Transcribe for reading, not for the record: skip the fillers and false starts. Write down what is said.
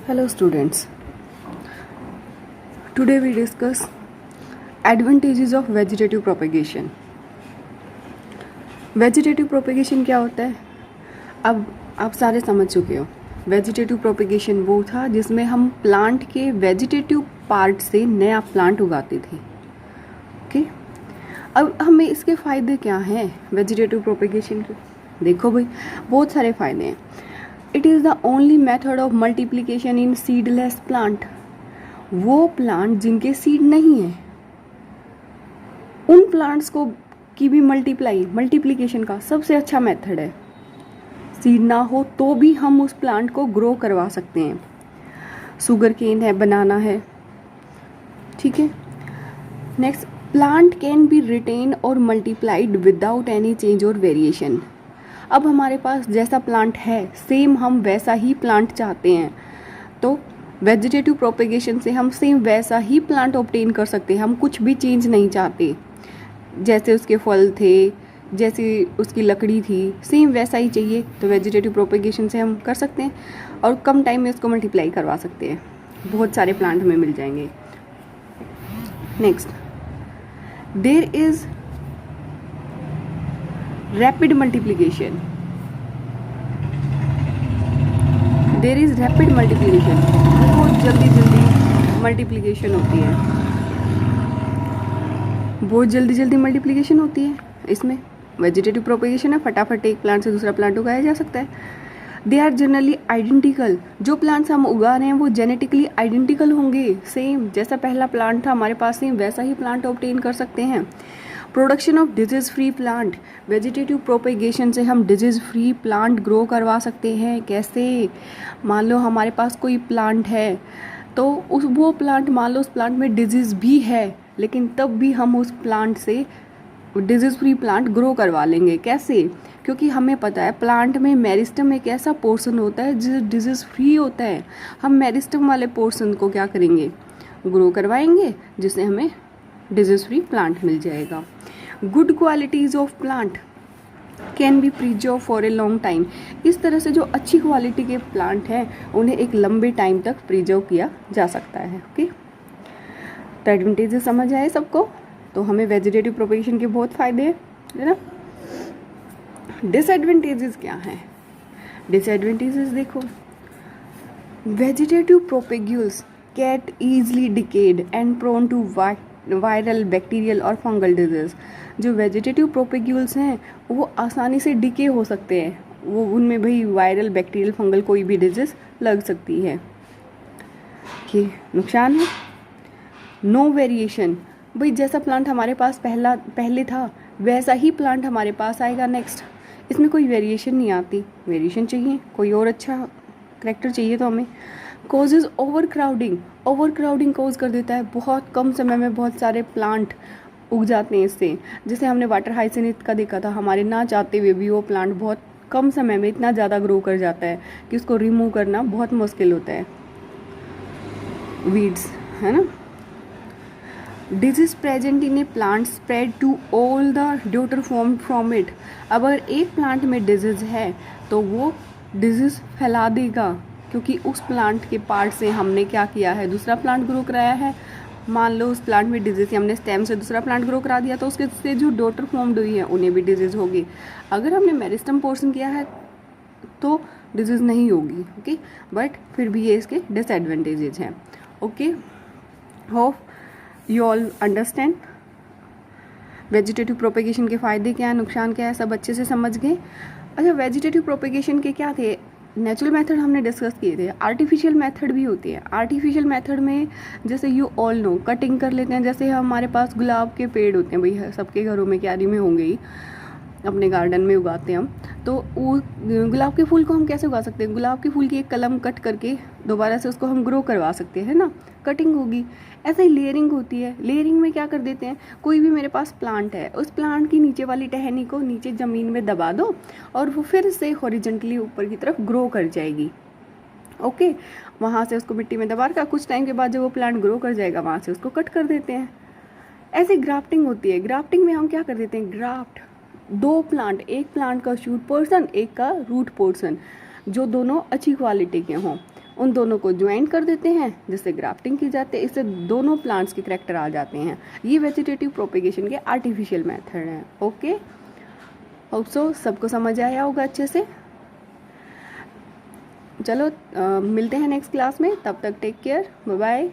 Hello students, today we discuss advantages of vegetative propagation. Vegetative propagation क्या होता है? अब आप सारे समझ चुके हो. वेजिटेटिव प्रोपेगेशन वो था जिसमें हम प्लांट के वेजिटेटिव पार्ट से नया प्लांट उगाते थे. ओके, अब हमें इसके फ़ायदे क्या हैं वेजिटेटिव प्रोपेगेशन के? देखो भाई, बहुत सारे फ़ायदे हैं. It is the only method of multiplication in seedless plant. वो प्लांट जिनके सीड नहीं है उन प्लांट्स को की भी मल्टीप्लिकेशन का सबसे अच्छा मेथड है. सीड ना हो तो भी हम उस प्लांट को ग्रो करवा सकते हैं. शुगर केन है, बनाना है, ठीक है. Next, plant can be retained और मल्टीप्लाइड विदाउट एनी चेंज और वेरिएशन. अब हमारे पास जैसा प्लांट है सेम हम वैसा ही प्लांट चाहते हैं तो वेजिटेटिव प्रोपेगेशन से हम सेम वैसा ही प्लांट ऑब्टेन कर सकते हैं. हम कुछ भी चेंज नहीं चाहते. जैसे उसके फल थे, जैसे उसकी लकड़ी थी, सेम वैसा ही चाहिए तो वेजिटेटिव प्रोपेगेशन से हम कर सकते हैं और कम टाइम में उसको मल्टीप्लाई करवा सकते हैं. बहुत सारे प्लांट हमें मिल जाएंगे. Next, there is rapid multiplication. There is rapid multiplication. बहुत जल्दी मल्टीप्लिकेशन होती है. बहुत जल्दी मल्टीप्लिकेशन होती है. इसमें वेजिटेटिव प्रोपेगेशन है, फटाफट एक प्लांट से दूसरा प्लांट उगाया जा सकता है. They are generally identical. जो प्लांट्स हम उगा रहे हैं वो जेनेटिकली आइडेंटिकल होंगे. सेम जैसा पहला प्लांट था हमारे पास, सेम वैसा ही प्लांट ऑब्टेन कर सकते हैं. Production of disease free plant. Vegetative propagation से हम डिजीज़ फ्री प्लांट ग्रो करवा सकते हैं. कैसे? मान लो हमारे पास कोई प्लांट है तो वो प्लांट, मान लो उस प्लांट में डिजीज़ भी है लेकिन तब भी हम उस प्लांट से डिजीज़ फ्री प्लांट ग्रो करवा लेंगे. कैसे? क्योंकि हमें पता है प्लांट में मेरिस्टम एक ऐसा पोर्शन होता है जो डिजीज़ फ्री होता है. हम मेरिस्टम वाले पोर्शन को क्या करेंगे? ग्रो करवाएंगे जिससे हमें डिजीज़ फ्री प्लांट मिल जाएगा. Good qualities of plant can be preserve for a long time. इस तरह से जो अच्छी क्वालिटी के प्लांट हैं उन्हें एक लंबे टाइम तक प्रिजर्व किया जा सकता है. ओके, तो एडवांटेजेस समझ आए सबको? तो हमें वेजिटेटिव प्रोपेगेशन के बहुत फ़ायदे हैं, है ना. डिसएडवांटेजेस क्या हैं? डिसएडवांटेजेस देखो, vegetative propagules get easily decayed and prone to viral, bacterial और फंगल डिजीज. जो वेजिटेटिव प्रोपेग्यूल्स हैं वो आसानी से डिके हो सकते हैं. वो उनमें भाई वायरल, बैक्टीरियल, फंगल कोई भी डिजीज लग सकती है. ये नुकसान है. No variation. भाई जैसा प्लांट हमारे पास पहले था वैसा ही प्लांट हमारे पास आएगा नेक्स्ट. इसमें कोई वेरिएशन नहीं आती. वेरिएशन चाहिए, कोई और अच्छा करैक्टर चाहिए तो हमें. Causes over crowding. Over crowding cause कर देता है. बहुत कम समय में बहुत सारे प्लांट उग जाते हैं इससे. जैसे हमने वाटर हाइसिनिथ का देखा था, हमारे ना चाहते हुए भी वो प्लांट बहुत कम समय में इतना ज़्यादा ग्रो कर जाता है कि उसको रिमूव करना बहुत मुश्किल होता है. वीड्स, है ना. Disease present in a plant spread to all the daughter form from it. अगर एक प्लांट में डिजीज है तो वो डिजीज फैला देगा क्योंकि उस प्लांट के पार्ट से हमने क्या किया है, दूसरा प्लांट ग्रो कराया है. मान लो उस प्लांट में डिजीज है, हमने स्टेम से दूसरा प्लांट ग्रो करा दिया तो उसके से जो डॉटर फॉर्म्ड हुई है उन्हें भी डिजीज होगी. अगर हमने मेरिस्टम पोर्शन किया है तो डिजीज नहीं होगी. ओके, बट फिर भी ये इसके डिसएडवांटेजेस हैं. Okay, hope you all understand vegetative propagation के फ़ायदे क्या है, नुकसान क्या है, सब अच्छे से समझ गए. अच्छा, वेजिटेटिव प्रोपेगेशन के क्या थे? नेचुरल मेथड हमने डिस्कस किए थे. आर्टिफिशियल मेथड भी होती है. आर्टिफिशियल मेथड में जैसे यू ऑल नो कटिंग कर लेते हैं. जैसे हमारे पास गुलाब के पेड़ होते हैं, भाई सबके घरों में, क्यारी में होंगे ही, अपने गार्डन में उगाते हैं हम. तो वो गुलाब के फूल को हम कैसे उगा सकते हैं? गुलाब के फूल की एक कलम कट करके दोबारा से उसको हम ग्रो करवा सकते हैं, है ना. कटिंग होगी. ऐसे ही लेयरिंग होती है. लेयरिंग में क्या कर देते हैं, कोई भी मेरे पास प्लांट है, उस प्लांट की नीचे वाली टहनी को नीचे ज़मीन में दबा दो और वो फिर से हॉरिजॉन्टली ऊपर की तरफ ग्रो कर जाएगी. ओके, वहाँ से उसको मिट्टी में दबा कर कुछ टाइम के बाद जब वो प्लांट ग्रो कर जाएगा वहाँ से उसको कट कर देते हैं. ऐसे ग्राफ्टिंग होती है. ग्राफ्टिंग में हम क्या कर देते हैं, ग्राफ्ट दो प्लांट, एक प्लांट का शूट पोर्शन, एक का रूट पोर्शन, जो दोनों अच्छी क्वालिटी के हों, उन दोनों को ज्वाइन कर देते हैं जिससे ग्राफ्टिंग की जाती है, इससे दोनों प्लांट्स के करैक्टर आ जाते हैं। ये वेजिटेटिव प्रोपेगेशन के आर्टिफिशियल मेथड हैं। ओके, होप सो सबको समझ आया होगा अच्छे से। चलो मिलते हैं नेक्स्ट क्लास में, तब तक टेक केयर, बाय बाय।